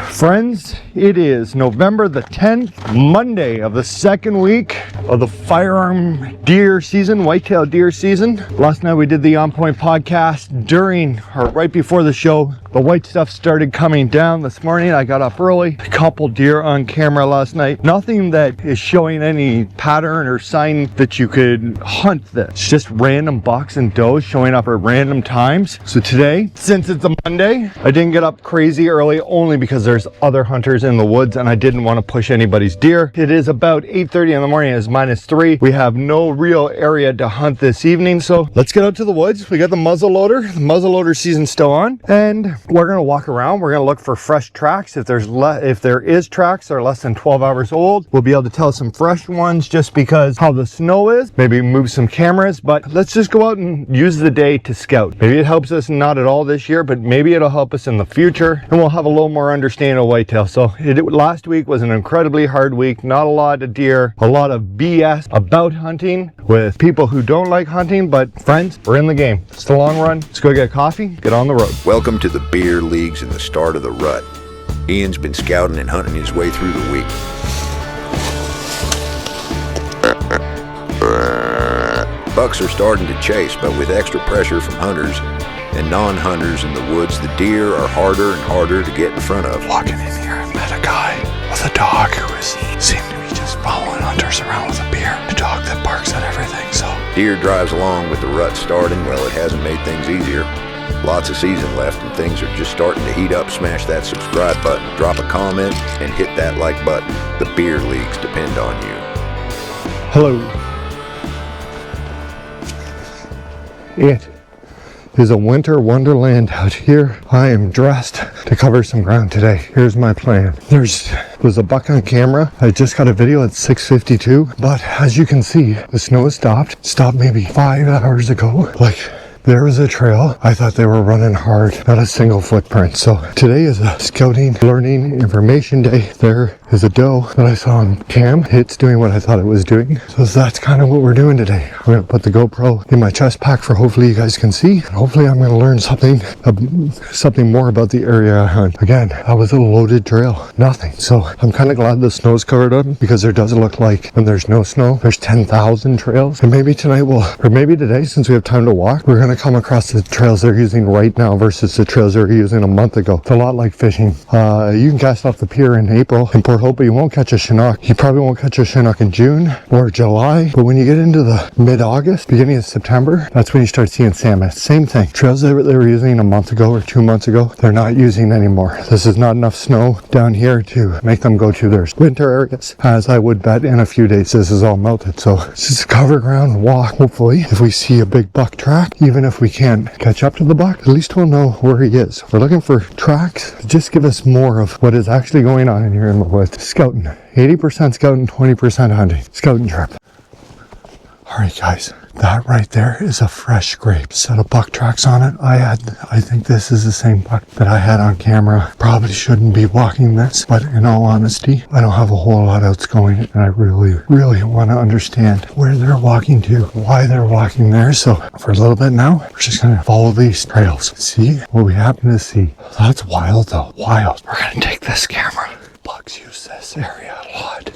Friends, it is November the 10th, Monday of the second week of the firearm deer season, whitetail deer season. Last night we did the On Point podcast during or right before the show. The white stuff started coming down this morning. I got up early, a couple deer on camera last night. Nothing that is showing any pattern or sign that you could hunt this. It's just random bucks and does showing up at random times. So today, since it's a Monday, I didn't get up crazy early only because there's other hunters in the woods and I didn't want to push anybody's deer. It is about 8:30 in the morning. It's -3. We have no real area to hunt this evening, so let's get out to the woods. We got the muzzle loader. The muzzle loader season's still on, and we're gonna walk around. We're gonna look for fresh tracks. If there is tracks that are less than 12 hours old, we'll be able to tell some fresh ones just because how the snow is. Maybe move some cameras, but let's just go out and use the day to scout. Maybe it helps us not at all this year, but maybe it'll help us in the future, and we'll have a little more understanding of whitetail. So last week was an incredibly hard week. Not a lot of deer, a lot of BS about hunting with people who don't like hunting, but friends, we're in the game. It's the long run. Let's go get coffee, get on the road. Welcome to the beer leagues and the start of the rut. Ian's been scouting and hunting his way through the week. Bucks are starting to chase, but with extra pressure from hunters and non-hunters in the woods, the deer are harder and harder to get in front of. Walking in here, I met a guy with a dog who seemed to be just following hunters around with a beer. A dog that barks at everything, so. Deer drives along with the rut starting. Well, it hasn't made things easier. Lots of season left and things are just starting to heat up. Smash that subscribe button, drop a comment, and hit that like button. The beer leagues depend on you. Hello. It is a winter wonderland out here. I am dressed to cover some ground today. Here's my plan. There's a buck on camera. I just got a video at 6:52, but as you can see, the snow has stopped maybe 5 hours ago. There was a trail. I thought they were running hard, not a single footprint. So today is a scouting, learning, information day. There is a doe that I saw on cam. It's doing what I thought it was doing. So that's kind of what we're doing today. I'm going to put the GoPro in my chest pack for hopefully you guys can see. And hopefully I'm going to learn something more about the area I hunt. Again, that was a loaded trail. Nothing. So I'm kind of glad the snow's covered up because there does look like when there's no snow, there's 10,000 trails. And maybe tonight or maybe today, since we have time to walk, we're going to come across the trails they're using right now versus the trails they were using a month ago. It's a lot like fishing. You can cast off the pier in April in Port Hope, but you won't catch a Chinook. You probably won't catch a Chinook in June or July, but when you get into the mid-August, beginning of September, that's when you start seeing salmon. Same thing. Trails they were using a month ago or 2 months ago, they're not using anymore. This is not enough snow down here to make them go to their winter areas, as I would bet in a few days this is all melted. So it's just cover ground, walk. Hopefully, if we see a big buck track, even if we can't catch up to the buck, at least we'll know where he is. We're looking for tracks. Just give us more of what is actually going on in here in the woods. Scouting. 80% scouting, 20% hunting. Scouting trip. All right, guys. That right there is a fresh scrape. Set of buck tracks on it. I think this is the same buck that I had on camera. Probably shouldn't be walking this, but in all honesty, I don't have a whole lot else going, and I really, really want to understand where they're walking to, why they're walking there. So for a little bit now, we're just going to follow these trails. See what we happen to see. That's wild though. Wild. We're going to take this camera. Bucks use this area a lot.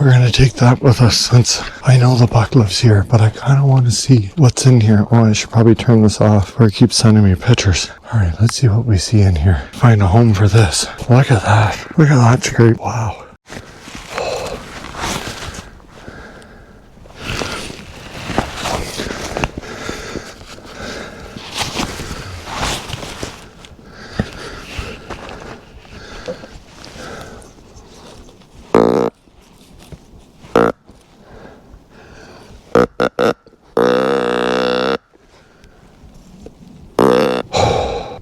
We're going to take that with us since I know the buck lives here, but I kind of want to see what's in here. Oh, I should probably turn this off or it keeps sending me pictures. All right, let's see what we see in here. Find a home for this. Look at that. Look at that scrape. Wow.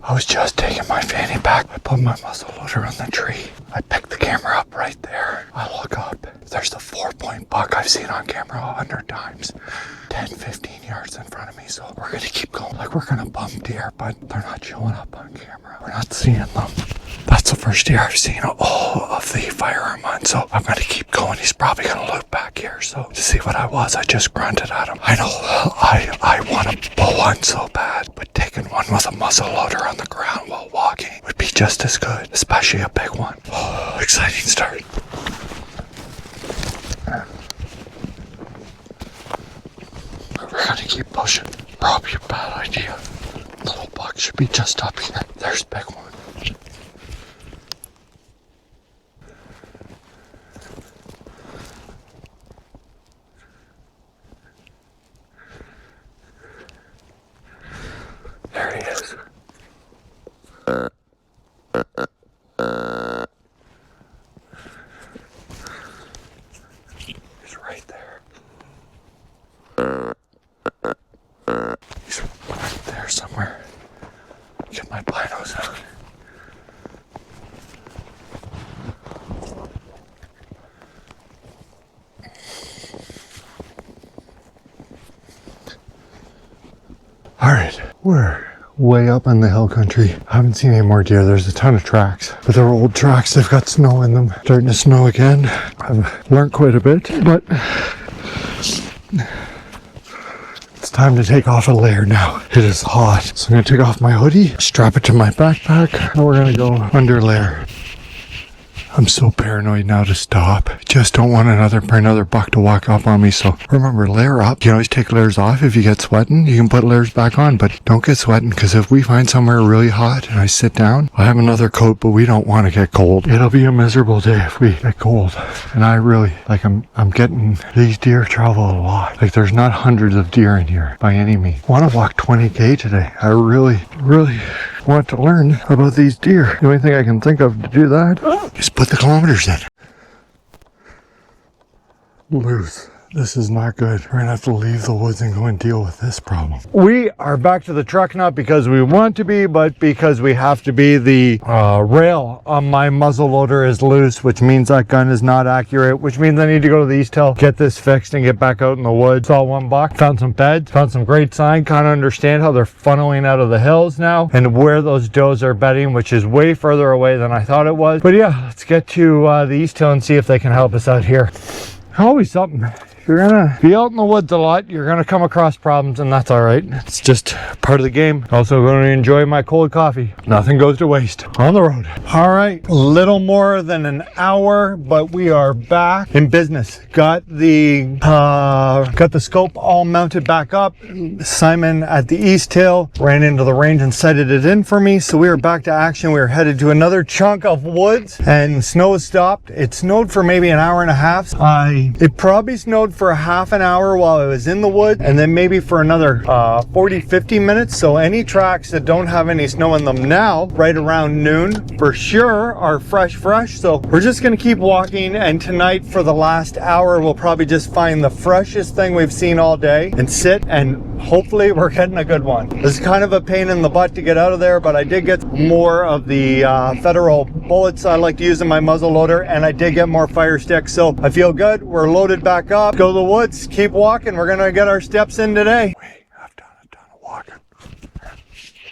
I was just taking my fanny pack. I put my muzzle loader on the tree. I picked the camera up right there. I look up. There's the 4-point buck I've seen on camera 100 times. 10, 15 yards in front of me. So we're going to keep going. Like we're going to bump deer, but they're not showing up on camera. We're not seeing them. That's a first deer I've seen all of the firearm on, so I'm gonna keep going. He's probably gonna loop back here, so to see what I just grunted at him. I know I want to pull one so bad, but taking one with a muzzle loader on the ground while walking would be just as good, especially a big one. Oh, exciting start. We're gonna keep pushing. Probably a bad idea. Little buck should be just up here. There's big one. There he is. He's right there. He's right there somewhere. Get my binos out. All right, we're way up in the hill country. I haven't seen any more deer. There's a ton of tracks, but they're old tracks. They've got snow in them. Starting to snow again. I've learned quite a bit, but it's time to take off a layer now. It is hot. So I'm gonna take off my hoodie, strap it to my backpack, and we're gonna go under layer. I'm so paranoid now to stop. Just don't want another buck to walk up on me. So remember, layer up. You can always take layers off if you get sweating. You can put layers back on, but don't get sweating, because if we find somewhere really hot and I sit down, I have another coat, but we don't want to get cold. It'll be a miserable day if we get cold. And I really, like, I'm getting, these deer travel a lot. Like, there's not hundreds of deer in here by any means. I want to walk 20K today. I really want to learn about these deer. The only thing I can think of to do that is put the kilometers in. Loose. This is not good. We're gonna have to leave the woods and go and deal with this problem. We are back to the truck, not because we want to be, but because we have to be. The rail on my muzzle loader is loose, which means that gun is not accurate, which means I need to go to the East Hill, get this fixed, and get back out in the woods. Saw one buck, found some beds, found some great sign, kind of understand how they're funneling out of the hills now, and where those does are bedding, which is way further away than I thought it was. But yeah, let's get to the East Hill and see if they can help us out here. Always something. If you're gonna be out in the woods a lot, you're gonna come across problems, and that's all right. It's just part of the game. Also going to enjoy my cold coffee. Nothing goes to waste on the road. All right, a little more than an hour, but we are back in business. Got the scope all mounted back up. Simon at the East Hill ran into the range and sighted it in for me, so we are back to action. We are headed to another chunk of woods, and snow has stopped. It snowed for maybe an hour and a half. It probably snowed for a half an hour while I was in the woods, and then maybe for another 40-50 minutes. So any tracks that don't have any snow in them now, right around noon for sure, are fresh. So we're just gonna keep walking, and tonight for the last hour we'll probably just find the freshest thing we've seen all day and sit, and hopefully we're getting a good one. This is kind of a pain in the butt to get out of there, but I did get more of the federal bullets I like to use in my muzzle loader, and I did get more fire sticks, so I feel good. We're loaded back up. Go to the woods, keep walking. We're gonna get our steps in today. I've done a ton of walking.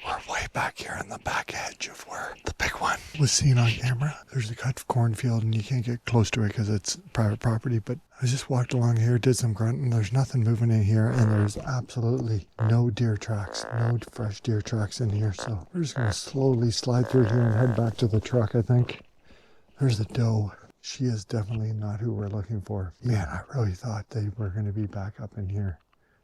We're way back here on the back edge of where the big one was seen on camera. There's a cut cornfield, and you can't get close to it because it's private property, but I just walked along here, did some grunting. There's nothing moving in here, and there's absolutely no deer tracks, no fresh deer tracks in here. So we're just gonna slowly slide through here and head back to the truck, I think. There's the doe. She is definitely not who we're looking for. Man, I really thought they were going to be back up in here.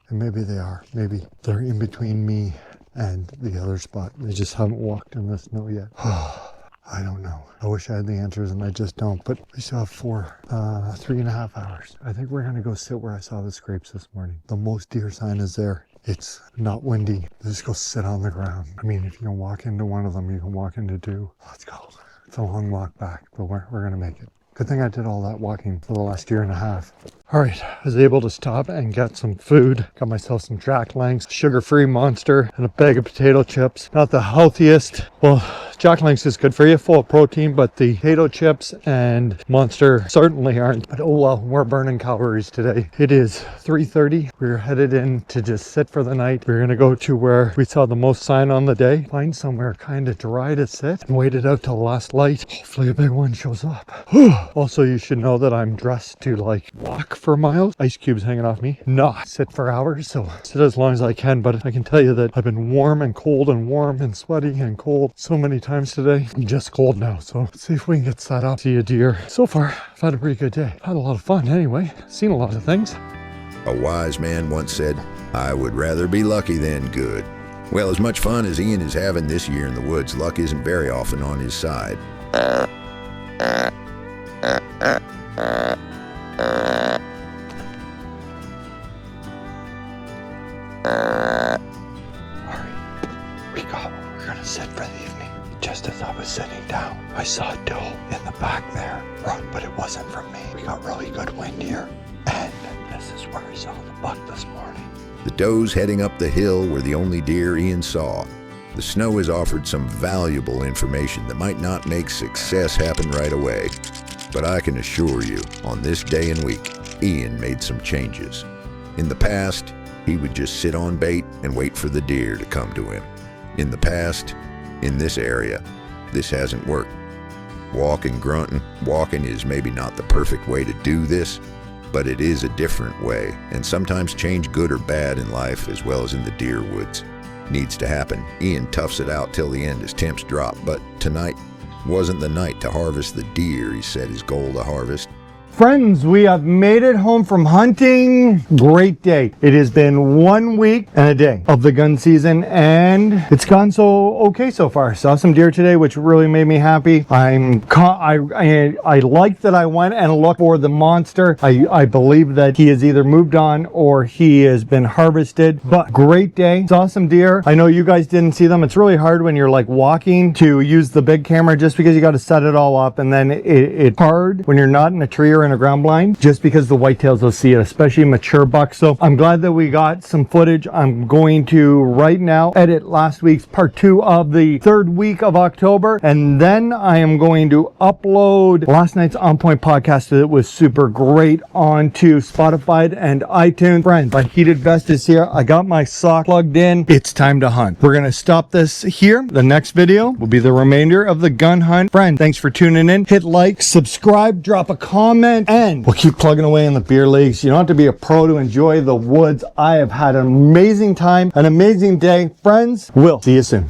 And maybe they are. Maybe they're in between me and the other spot. They just haven't walked in the snow yet. I don't know. I wish I had the answers, and I just don't. But we still have 3.5 hours. I think we're going to go sit where I saw the scrapes this morning. The most deer sign is there. It's not windy. Just go sit on the ground. I mean, if you can walk into one of them, you can walk into two. Let's go. It's a long walk back, but we're going to make it. Good thing I did all that walking for the last year and a half. All right, I was able to stop and get some food. Got myself some Jack Lanks, sugar-free Monster, and a bag of potato chips. Not the healthiest. Well, Jack Lanks is good for you, full of protein, but the potato chips and Monster certainly aren't. But oh well, we're burning calories today. It is 3:30. We're headed in to just sit for the night. We're gonna go to where we saw the most sign on the day. Find somewhere kind of dry to sit and wait it out till last light. Hopefully a big one shows up. Also, you should know that I'm dressed to like walk for miles. Ice cubes hanging off me. Not sit for hours, so sit as long as I can. But I can tell you that I've been warm and cold and warm and sweaty and cold so many times today. I'm just cold now, so let's see if we can get set up. See a deer. So far, I've had a pretty good day. Had a lot of fun anyway. Seen a lot of things. A wise man once said, "I would rather be lucky than good." Well, as much fun as Ian is having this year in the woods, luck isn't very often on his side. We got where we're gonna sit for the evening. Just as I was sitting down, I saw a doe in the back there run, but it wasn't from me. We got really good wind here, and this is where I saw the buck this morning. The does heading up the hill were the only deer Ian saw. The snow has offered some valuable information that might not make success happen right away. But I can assure you, on this day and week, Ian made some changes. In the past, he would just sit on bait and wait for the deer to come to him. In the past, in this area, this hasn't worked. Walking is maybe not the perfect way to do this, but it is a different way, and sometimes change, good or bad in life as well as in the deer woods, needs to happen. Ian toughs it out till the end as temps drop, but tonight wasn't the night to harvest the deer he set his goal to harvest. Friends, we have made it home from hunting. Great day. It has been 1 week and a day of the gun season, and it's gone so okay so far. Saw some deer today, which really made me happy. I like that I went and looked for the Monster. I believe that he has either moved on or he has been harvested, but great day. Saw some deer. I know you guys didn't see them. It's really hard when you're like walking to use the big camera just because you got to set it all up, and then it's hard when you're not in a tree or in a ground blind just because the whitetails will see it, especially mature bucks. So I'm glad that we got some footage. I'm going to right now edit last week's part 2 of the 3rd week of October, and then I am going to upload last night's On Point podcast that was super great onto Spotify and iTunes. Friends, my heated vest is here. I got my sock plugged in. It's time to hunt. We're gonna stop this here. The next video will be the remainder of the gun hunt. Friend, thanks for tuning in. Hit like, subscribe, drop a comment, and we'll keep plugging away in the beer leagues. You don't have to be a pro to enjoy the woods. I have had an amazing time, an amazing day. Friends, we'll see you soon.